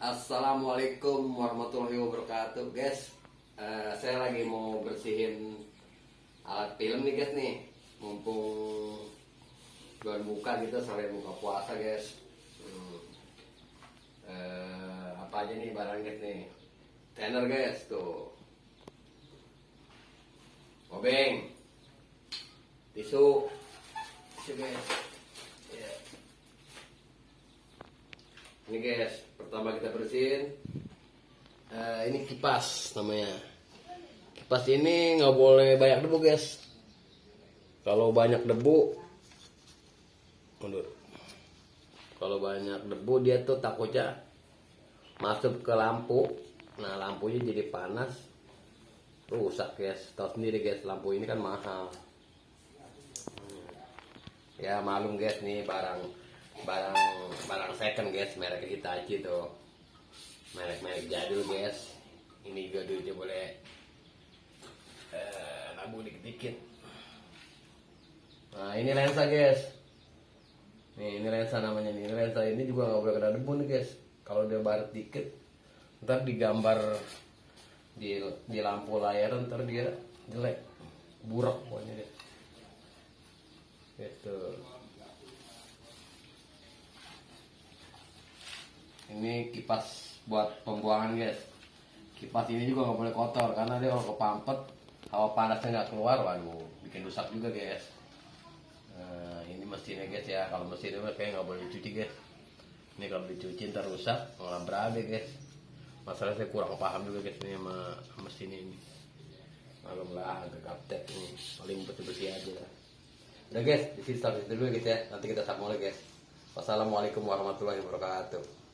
Assalamualaikum warahmatullahi wabarakatuh, guys. Saya lagi mau bersihin alat film nih, guys nih. Mumpung bulan buka gitu, sampai buka puasa, guys. Apa aja nih barang, guys nih? Tenor, guys, tuh. Obeng, tisu, guys. Ya. Ini guys, pertama kita bersihin. Ini kipas namanya. Kipas ini nggak boleh banyak debu guys. Kalau banyak debu, mundur. Kalau banyak debu dia tuh takutnya masuk ke lampu. Nah lampunya jadi panas, rusak guys. Tahu sendiri guys, lampu ini kan mahal. Ya malum guys, nih barang second guys, merek Hitachi tuh, merek jadul guys. Ini juga duitnya boleh nabung dikit-dikit. Nah ini lensa guys, ini lensa namanya nih. Ini lensa ini juga nggak boleh kena debu nih guys. Kalau dia baret dikit, ntar digambar di lampu layar, ntar dia jelek, buruk pokoknya dia. Gitu. Ini kipas buat pembuangan guys. Kipas ini juga nggak boleh kotor karena dia kalau kepampet, hawa panasnya nggak keluar, waduh, bikin rusak juga guys. Nah, ini mesinnya guys ya. Kalau mesinnya kayak nggak boleh dicuci guys. Ini kalau dicuci ntar rusak, malah berabe guys. Masalah saya kurang paham juga guys ini sama mesin ini. Malum lah, agak gaptek nih. Paling bersih-bersih aja. Udah guys, di sini sampai dulu guys ya. Nanti kita sambung lagi guys. Wassalamualaikum warahmatullahi wabarakatuh.